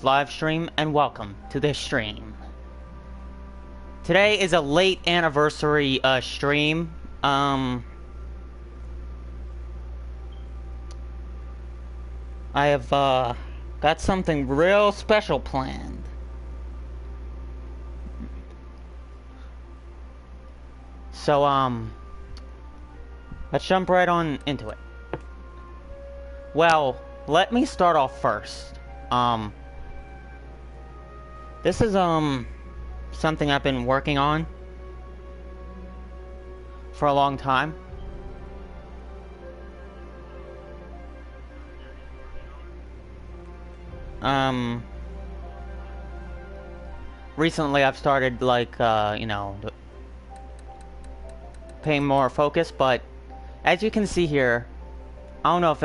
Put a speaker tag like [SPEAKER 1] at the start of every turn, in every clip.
[SPEAKER 1] Livestream, and welcome to this stream. Today is a late anniversary stream. I have got something real special planned. So let's jump right on into it. Well, let me start off first. This is something I've been working on for a long time. Recently I've started paying more focus, but as you can see here, I don't know if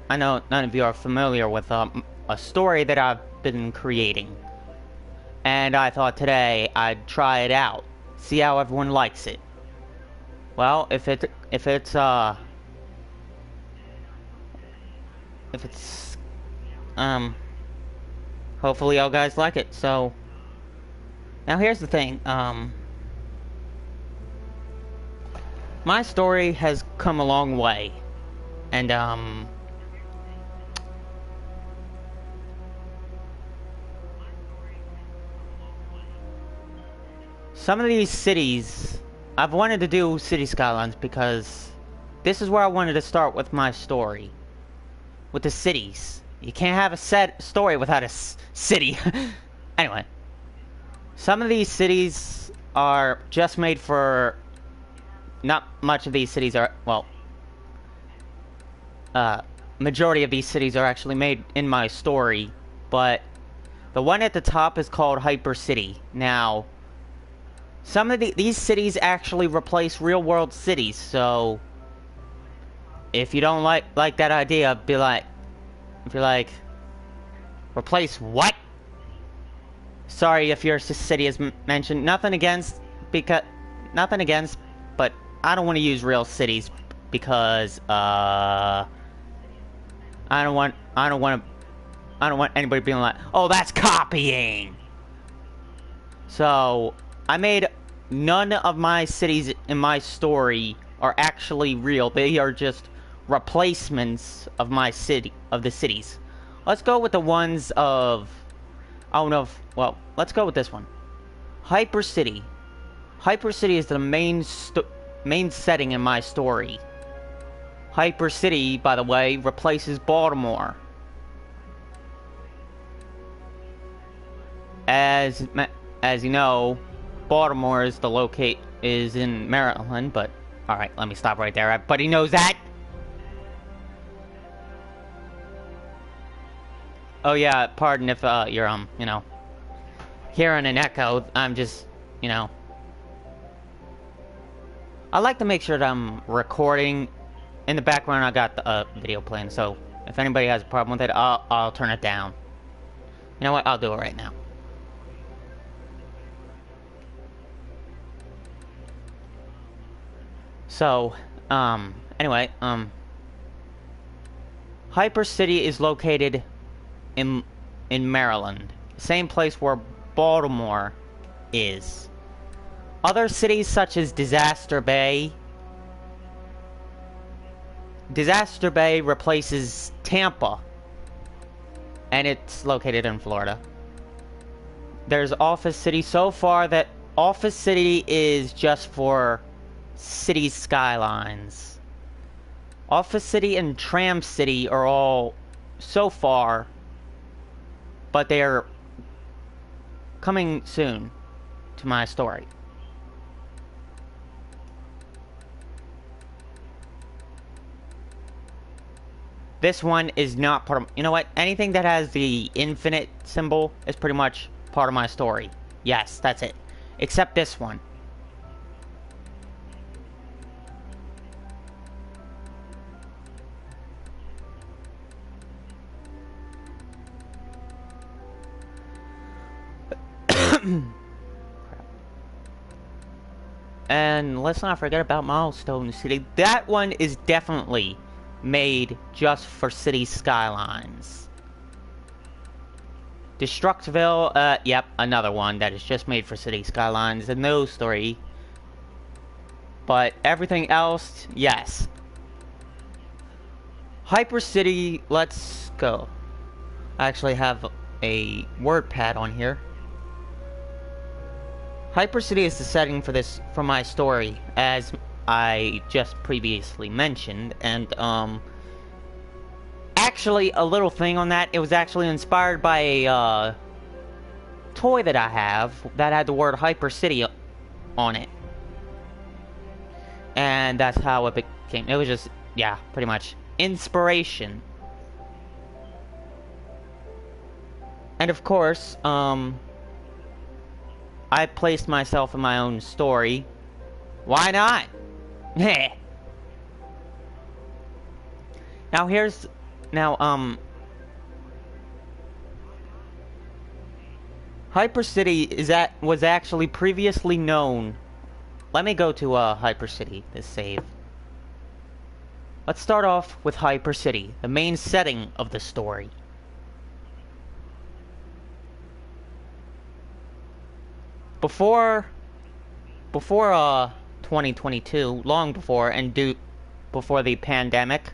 [SPEAKER 1] I know none of you are familiar with a story that I've been creating. And I thought today I'd try it out, see how everyone likes it. Well, if it's hopefully y'all guys like it. So now here's the thing, my story has come a long way, and some of these cities, I've wanted to do city skylines because this is where I wanted to start with my story. With the cities. You can't have a set story without a city. Anyway. Some of these cities are just made for... Not much of these cities are... Well... majority of these cities are actually made in my story. But the one at the top is called Hyper City. Now... Some of these cities actually replace real-world cities, so if you don't like that idea, if you're like, replace what? Sorry if your city is mentioned. Nothing against, but I don't want to use real cities because I don't want anybody being like, oh, that's copying. So I made none of my cities in my story are actually real. They are just replacements of my city, of the cities. Let's go with the ones of... I don't know if... Well, let's go with this one. Hyper City. Hyper City is the main setting in my story. Hyper City, by the way, replaces Baltimore. As you know, Baltimore is is in Maryland, but alright, let me stop right there. Everybody knows that. Oh yeah, pardon if you're hearing an echo. I'm just, I like to make sure that I'm recording. In the background I got the video playing, so if anybody has a problem with it, I'll turn it down. You know what? I'll do it right now. So, anyway, Hyper City is located in Maryland. Same place where Baltimore is. Other cities such as Disaster Bay. Disaster Bay replaces Tampa. And it's located in Florida. There's Office City. So far that Office City is just for city skylines. Office City and Tram City are all so far, but they're coming soon to my story. This one is not part of... You know what? Anything that has the infinite symbol is pretty much part of my story. Yes, that's it. Except this one. And let's not forget about Milestone City. That one is definitely made just for city skylines. Destructville, yep, another one that is just made for City Skylines, and those three. But everything else, yes. Hyper City, let's go. I actually have a WordPad on here. Hyper City is the setting for this, for my story, as I just previously mentioned, and, actually, a little thing on that, it was actually inspired by a, toy that I have that had the word Hyper City on it. And that's how it became. It was just, yeah, pretty much inspiration. And of course, I placed myself in my own story. Why not? Now, Hyper City was actually previously known. Let me go to Hyper City, this save. Let's start off with Hyper City, the main setting of the story. Before 2022, long before, and before the pandemic,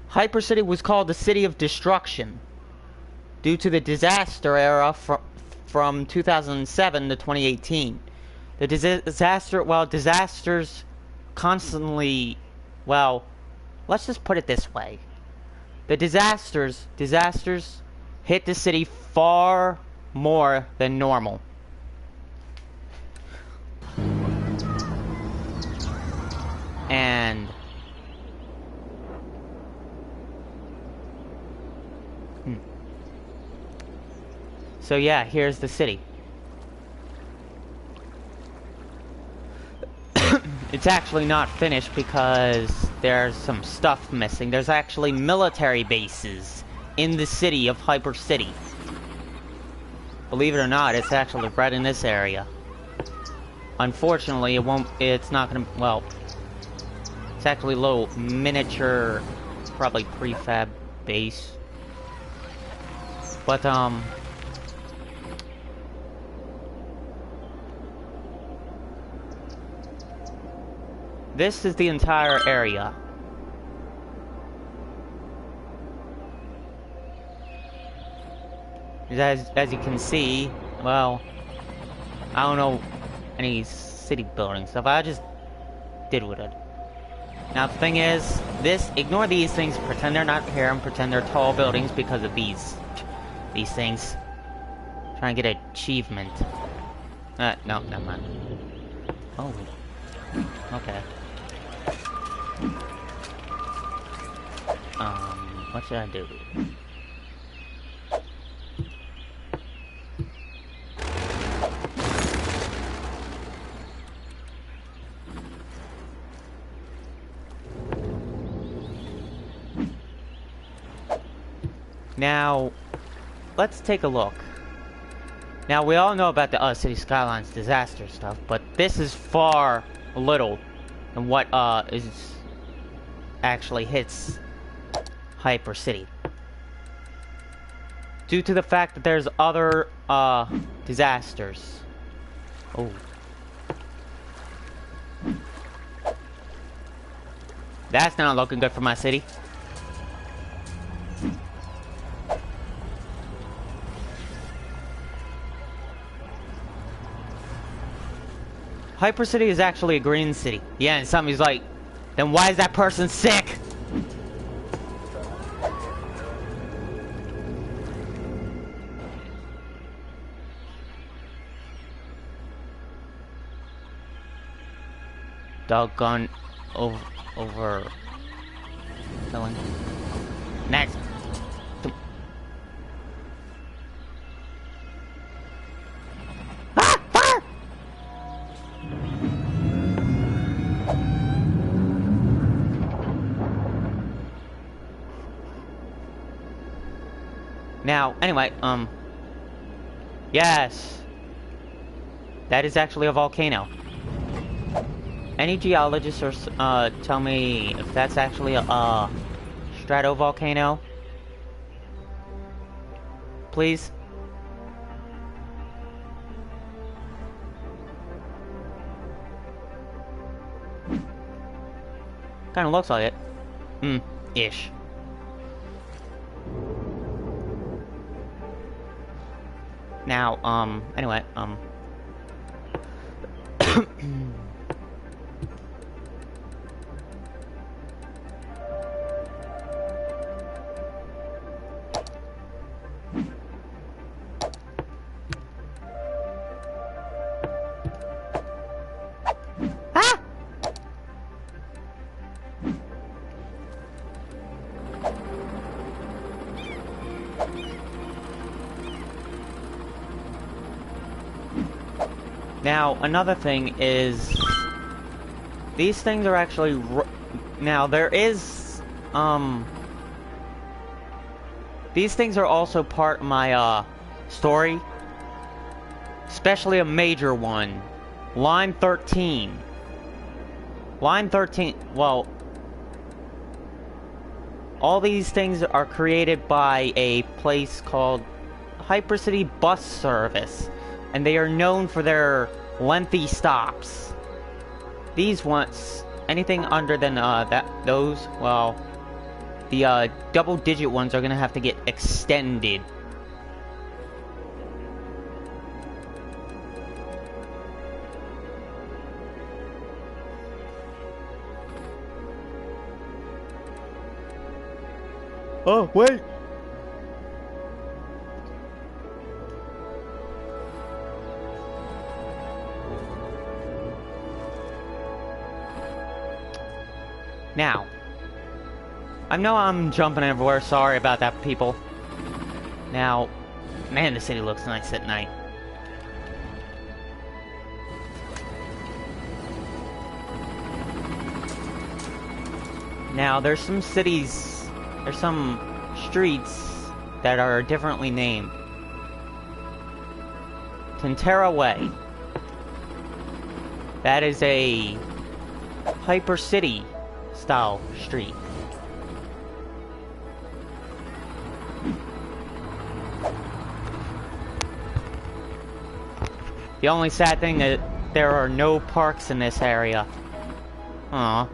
[SPEAKER 1] Hyper City was called the City of Destruction due to the disaster era from 2007 to 2018. The disasters constantly, well, let's just put it this way. The disasters hit the city far more than normal. And so yeah, here's the city. It's actually not finished because there's some stuff missing. There's actually military bases in the city of Hyper City. Believe it or not, it's actually right in this area. Unfortunately, it's not gonna, well, it's actually a little miniature, probably prefab base. But, this is the entire area. As you can see, well, I don't know any city building stuff. I just did with it. Now the thing is, ignore these things, pretend they're not here, and pretend they're tall buildings because of these things. Try and get an achievement. No, never mind. Oh, okay. What should I do? Now, let's take a look. Now, we all know about the City Skylines disaster stuff, but this is far little than what actually hits Hyper City. Due to the fact that there's other disasters. Oh. That's not looking good for my city. Hyper City is actually a green city. Yeah, and somebody's like, then why is that person sick? Doggone over killing. Next. Ah! Fire! Now, anyway, yes. That is actually a volcano. Any geologists or tell me if that's actually a stratovolcano? Please? Kinda looks like it. Ish. Now, anyway, Ah! Now, another thing is, these things are actually, now there is, these things are also part of my, story, especially a major one, line 13. Line 13, well, all these things are created by a place called Hypercity Bus Service, and they are known for their lengthy stops. These ones, anything under than those, well, the double-digit ones are gonna have to get extended. Oh, wait! Now, I know I'm jumping everywhere, sorry about that, people. Now, man, the city looks nice at night. Now, there's some cities, there's some streets that are differently named. Tantera Way. That is a Hypercity style street. The only sad thing is there are no parks in this area. Aw.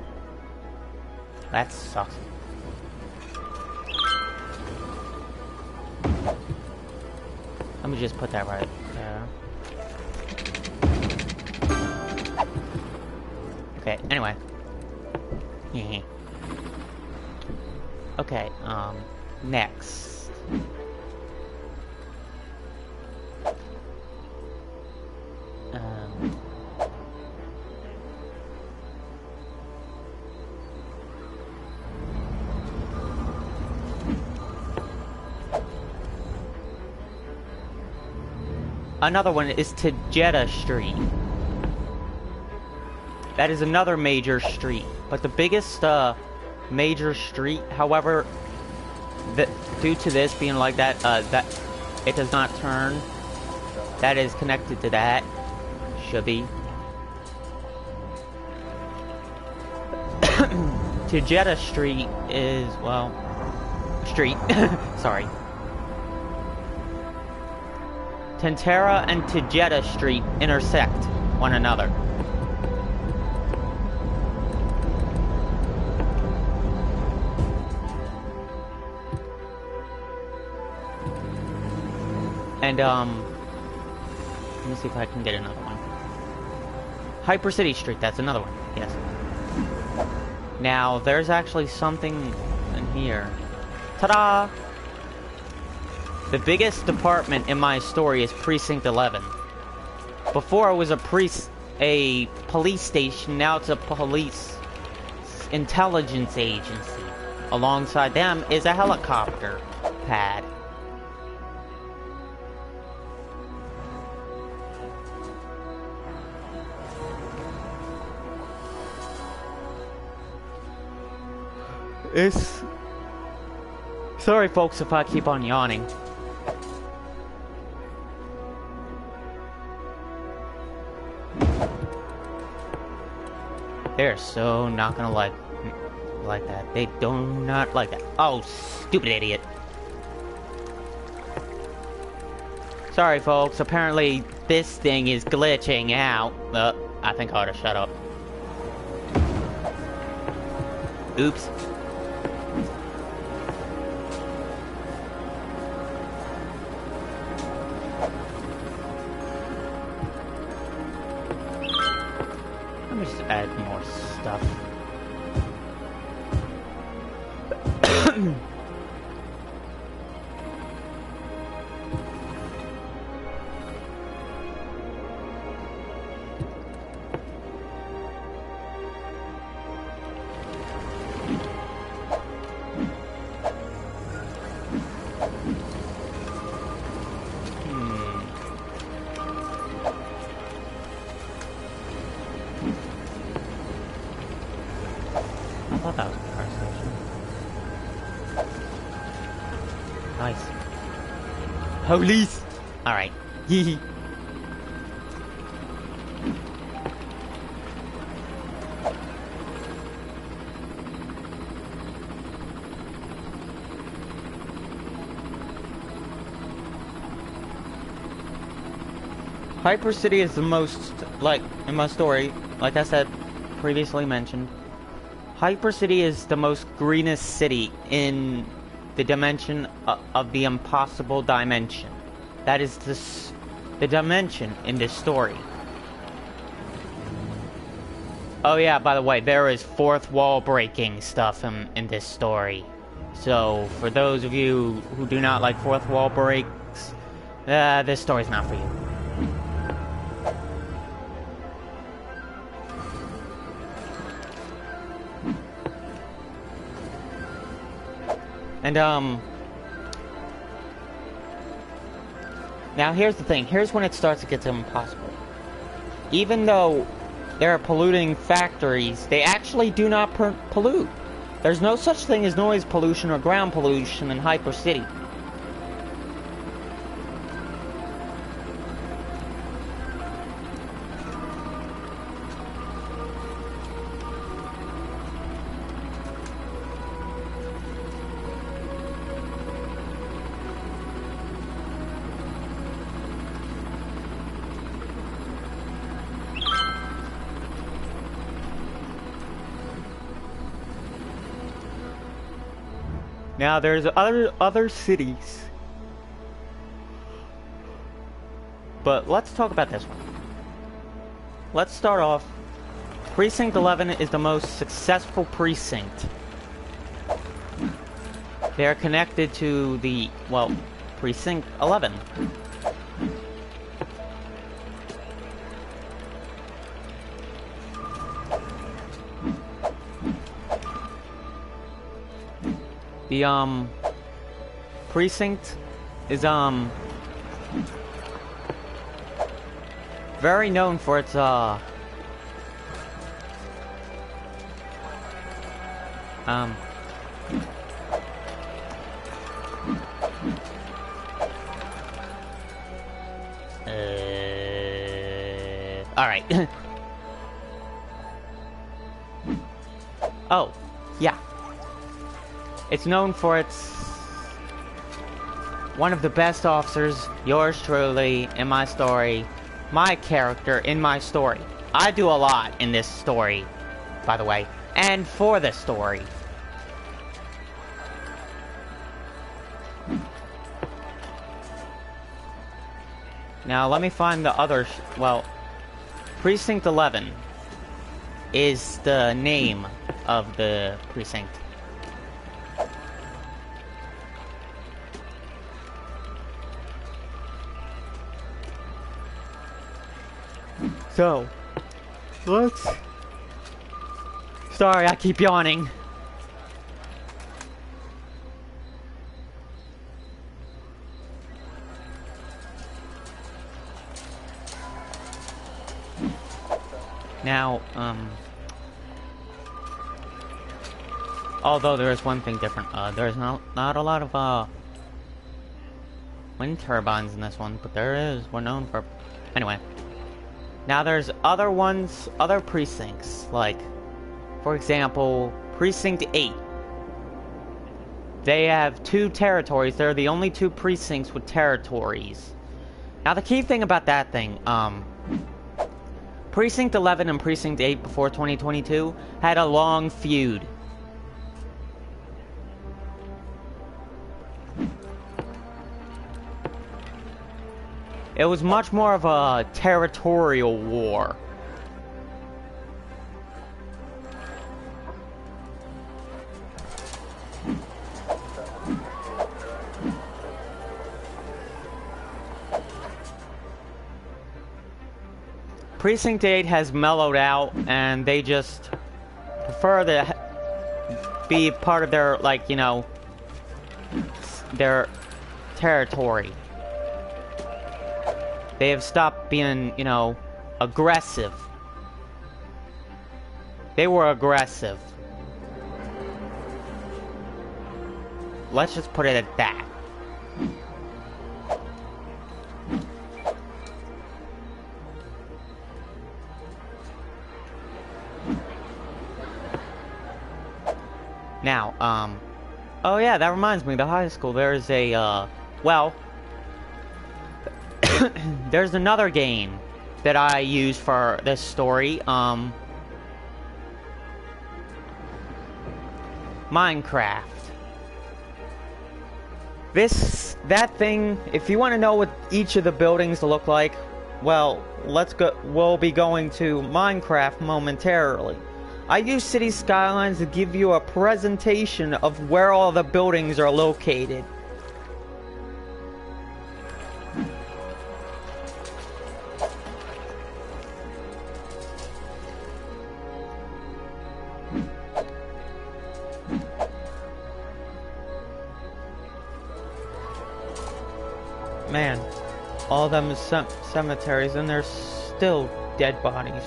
[SPEAKER 1] That sucks. Let me just put that right there. Okay, anyway. Okay, next. Another one is to Jeddah Street. That is another major street, but the biggest major street, however, due to this being like that, that it does not turn. That is connected to that. Should be. To Jeddah Street is, well, street. Sorry. Tantera and Jeddah Street intersect one another. And, let me see if I can get another one. Hypercity Street, that's another one, yes. Now, there's actually something in here. Ta-da! The biggest department in my story is Precinct 11. Before it was a police station, now it's a police intelligence agency. Alongside them is a helicopter pad. Sorry folks if I keep on yawning. They're so not gonna like that. They do not like that. Oh, stupid idiot. Sorry folks, apparently this thing is glitching out. I think I ought to shut up. Oops. Let me just add more stuff. I thought that was a car station. Nice. Police! Alright. Hee. Hyper City is the most, like, in my story, like I said, previously mentioned, Hyper City is the most greenest city in the dimension of the impossible dimension. That is the dimension in this story. Oh yeah, by the way, there is fourth wall breaking stuff in this story. So, for those of you who do not like fourth wall breaks, this story's not for you. And, now here's the thing. Here's when it starts to get impossible. Even though there are polluting factories, they actually do not pollute. There's no such thing as noise pollution or ground pollution in Hyper City. Now there's other cities, but let's talk about this one. Let's start off. Precinct 11 is the most successful precinct. They are connected to the, well, Precinct 11. The, precinct is, very known for its, alright. Oh, yeah. It's known for its one of the best officers, yours truly, in my story, my character in my story. I do a lot in this story, by the way, and for this story. Now let me find the other, well, Precinct 11 is the name of the precinct. So, let's... Sorry, I keep yawning. Now, although there is one thing different, there's not a lot of, wind turbines in this one, but there is. We're known for... Anyway. Now there's other ones, other precincts, like, for example, Precinct 8. They have 2 territories. They're the only 2 precincts with territories. Now the key thing about that thing, Precinct 11 and Precinct 8 before 2022 had a long feud. It was much more of a territorial war. Precinct 8 has mellowed out, and they just prefer to be part of their, like, you know, their territory. They have stopped being, you know, aggressive. They were aggressive. Let's just put it at that. Now, oh yeah, that reminds me, the high school, there's a, well, there's another game that I use for this story, Minecraft. That thing, if you want to know what each of the buildings look like, well, we'll be going to Minecraft momentarily. I use City Skylines to give you a presentation of where all the buildings are located. Man, all them cemeteries and there's still dead bodies.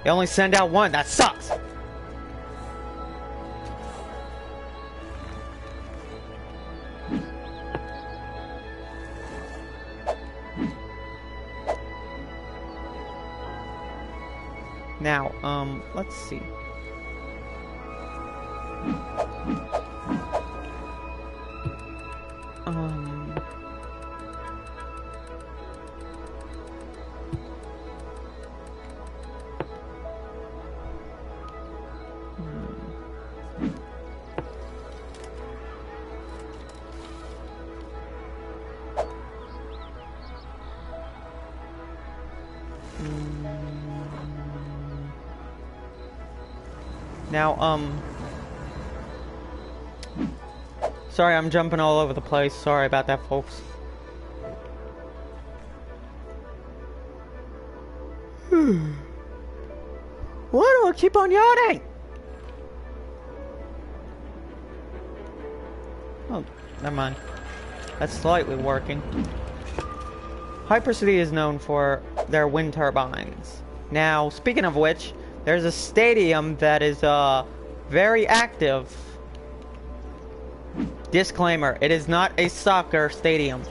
[SPEAKER 1] They only send out one. That sucks. Now, let's see. Now, sorry, I'm jumping all over the place. Sorry about that, folks. Why do I keep on yawning? Oh, never mind. That's slightly working. Hypercity is known for their wind turbines. Now, speaking of which, there's a stadium that is, very active. Disclaimer, it is not a soccer stadium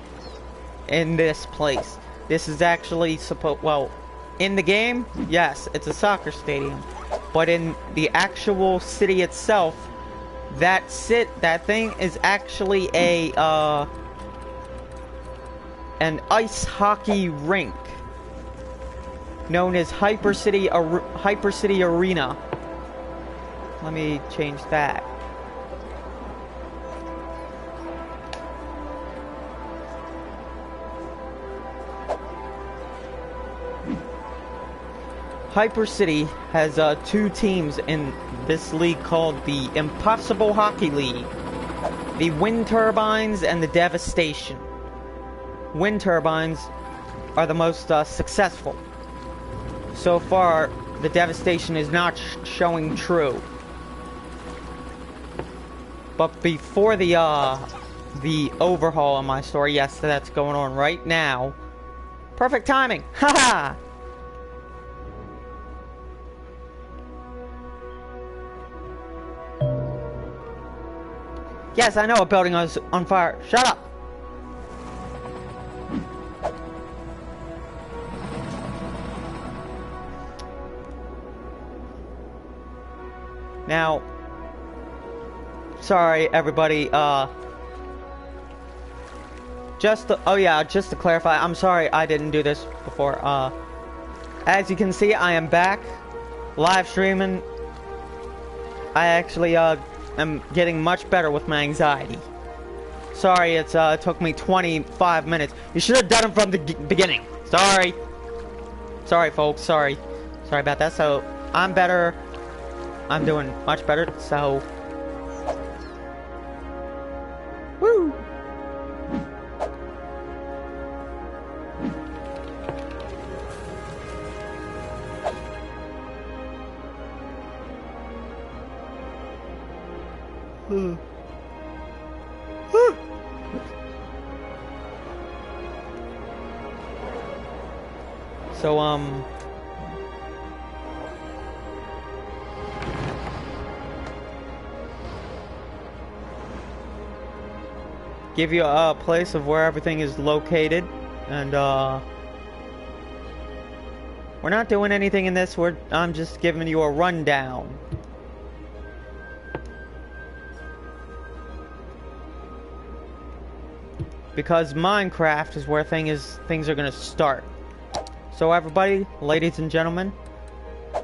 [SPEAKER 1] in this place. This is actually well, in the game, yes, it's a soccer stadium. But in the actual city itself, that thing is actually an ice hockey rink known as Hypercity Arena. Let me change that. Hypercity has two teams in this league called the Impossible Hockey League. The Wind Turbines and the Devastation. Wind Turbines are the most successful. So far, the Devastation is not showing true. But before the overhaul of my story, yes, that's going on right now. Perfect timing! Haha! Yes, I know a building is on fire. Shut up! Now, sorry everybody, just to clarify, I'm sorry I didn't do this before. As you can see, I am back, live streaming. I actually, am getting much better with my anxiety. sorry it took me 25 minutes. You should have done it from the beginning. Sorry. Sorry, folks. Sorry. Sorry about that. So, I'm better. I'm doing much better, so... Woo! So, give you a place of where everything is located, and we're not doing anything in this. I'm just giving you a rundown. Because Minecraft is where things are gonna start. So everybody, ladies and gentlemen,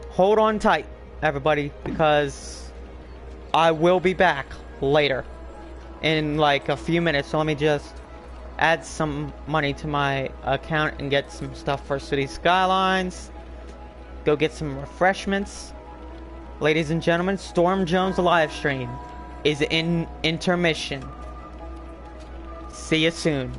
[SPEAKER 1] hold on tight, everybody, because I will be back later in like a few minutes. So let me just add some money to my account and get some stuff for City Skylines. Go get some refreshments. Ladies and gentlemen, Storm Jones Livestream is in intermission. See you soon.